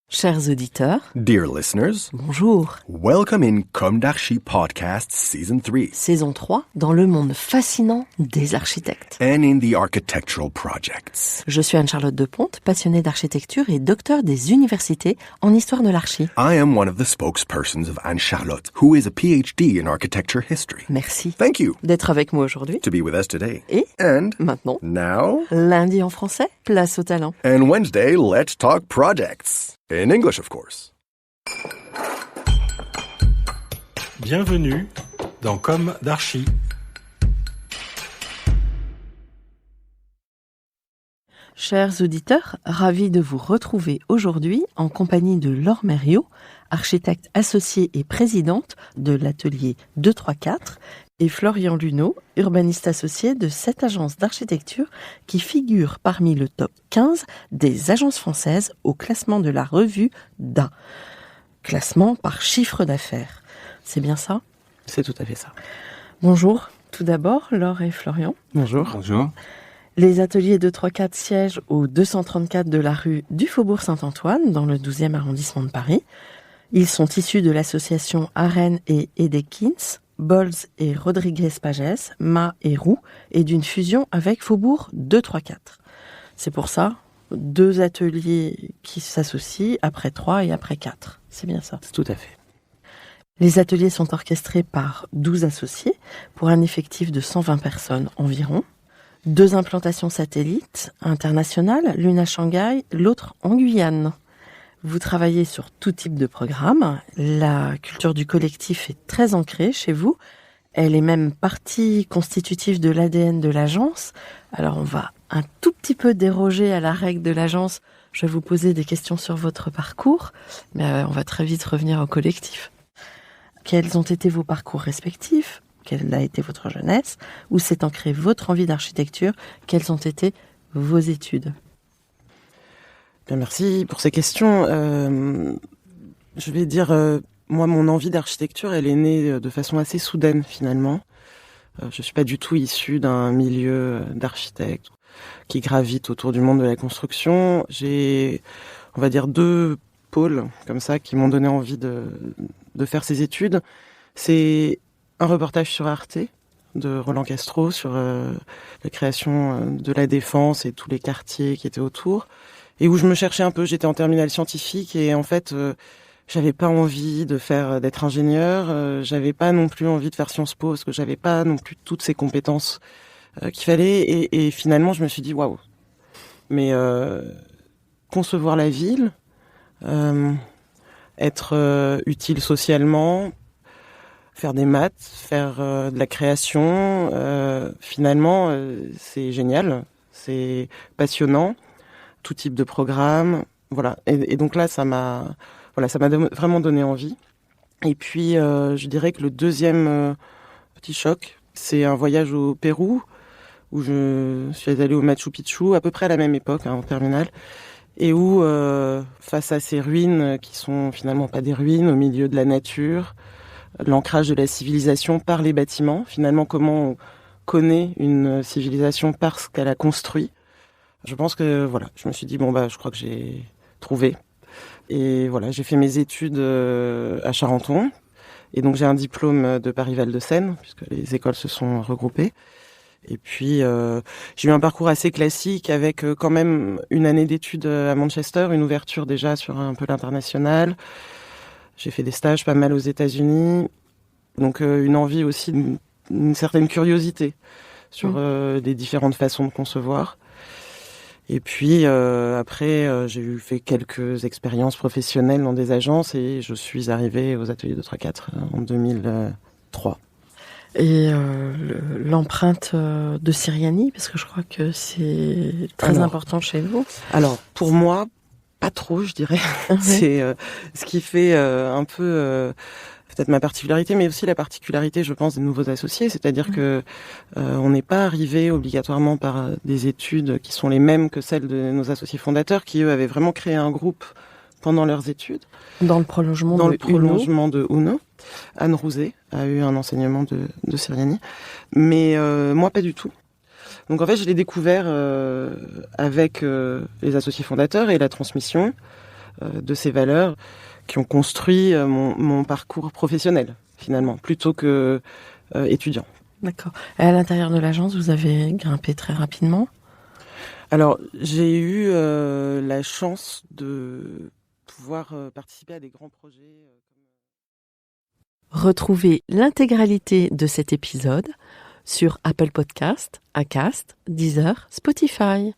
Chers auditeurs, Dear listeners, bonjour. welcome in Comme d'Archi Podcast Season 3 Saison 3, dans le monde fascinant des architectes. and in the architectural projects. Je suis Anne-Charlotte Deponte, passionnée d'architecture et docteur des universités en histoire de l'archi. I am one of the spokespersons of Anne-Charlotte, who is a PhD in architecture history. Merci Thank you d'être avec moi aujourd'hui. to be with us today. Et And maintenant, now, lundi en français, place au talent. and Wednesday, let's talk projects. In English, of course. Bienvenue dans Comme d'Archi. Chers auditeurs, ravis de vous retrouver aujourd'hui en compagnie de Laure Mériot, architecte associée et présidente de l'atelier 234, et Florian Luneau, urbaniste associé de cette agence d'architecture qui figure parmi le top 15 des agences françaises au classement de la revue DA. Classement par chiffre d'affaires. C'est bien ça ? C'est tout à fait ça. Bonjour, tout d'abord, Laure et Florian. Bonjour. Bonjour. Les ateliers 234 siègent au 234 de la rue du Faubourg Saint-Antoine, dans le 12e arrondissement de Paris. Ils sont issus de l'association Arène et Edekins, Bols et Rodriguez-Pages, Ma et Roux, et d'une fusion avec Faubourg 234. C'est pour ça, 2 ateliers qui s'associent après 3 et après 4. C'est bien ça. Tout à fait. Les ateliers sont orchestrés par 12 associés pour un effectif de 120 personnes environ. 2 implantations satellites internationales, l'une à Shanghai, l'autre en Guyane. Vous travaillez sur tout type de programme. La culture du collectif est très ancrée chez vous. Elle est même partie constitutive de l'ADN de l'agence. Alors on va un tout petit peu déroger à la règle de l'agence. Je vais vous poser des questions sur votre parcours, mais on va très vite revenir au collectif. Quels ont été vos parcours respectifs ? Quelle a été votre jeunesse ? Où s'est ancrée votre envie d'architecture ? Quelles ont été vos études ? Bien, merci pour ces questions. Je vais dire, moi, mon envie d'architecture, elle est née de façon assez soudaine, finalement. Je suis pas du tout issue d'un milieu d'architectes qui gravite autour du monde de la construction. J'ai, on va dire, 2 pôles comme ça qui m'ont donné envie de faire ces études. C'est un reportage sur Arte de Roland Castro sur la création de la Défense et tous les quartiers qui étaient autour, et où je me cherchais un peu. J'étais en terminale scientifique et en fait j'avais pas envie d'être ingénieur, j'avais pas non plus envie de faire Sciences Po parce que j'avais pas non plus toutes ces compétences qu'il fallait, et finalement je me suis dit waouh, mais concevoir la ville, être utile socialement, faire des maths, faire de la création, finalement, c'est génial, c'est passionnant, tout type de programme, voilà. Et donc là, ça m'a vraiment donné envie. Et puis, je dirais que le deuxième petit choc, c'est un voyage au Pérou, où je suis allée au Machu Picchu, à peu près à la même époque, en terminale, et où, face à ces ruines qui sont finalement pas des ruines, au milieu de la nature, l'ancrage de la civilisation par les bâtiments, finalement comment on connaît une civilisation par ce qu'elle a construit. Je pense que voilà, je me suis dit je crois que j'ai trouvé. Et voilà, j'ai fait mes études à Charenton, et donc j'ai un diplôme de Paris-Val de Seine puisque les écoles se sont regroupées. Et puis j'ai eu un parcours assez classique avec quand même une année d'études à Manchester, une ouverture déjà sur un peu l'international. J'ai fait des stages pas mal aux États-Unis, donc une envie aussi, une certaine curiosité sur les différentes façons de concevoir. Et puis après, j'ai fait quelques expériences professionnelles dans des agences et je suis arrivée aux ateliers 234 en 2003. Et l'empreinte de Siriani, parce que je crois que c'est très important chez vous. Alors, pour moi, pas trop, je dirais. Ouais. C'est ce qui fait un peu peut-être ma particularité, mais aussi la particularité, je pense, des nouveaux associés. C'est-à-dire que on n'est pas arrivé obligatoirement par des études qui sont les mêmes que celles de nos associés fondateurs, qui eux avaient vraiment créé un groupe pendant leurs études. Dans le prolongement de Uno. Anne Rouzet a eu un enseignement de Siriani. Mais moi, pas du tout. Donc en fait, je l'ai découvert avec les associés fondateurs et la transmission. de ces valeurs qui ont construit mon parcours professionnel, finalement, plutôt que étudiant. D'accord. Et à l'intérieur de l'agence, vous avez grimpé très rapidement ? Alors, j'ai eu la chance de pouvoir participer à des grands projets. Retrouvez l'intégralité de cet épisode sur Apple Podcast, Acast, Deezer, Spotify.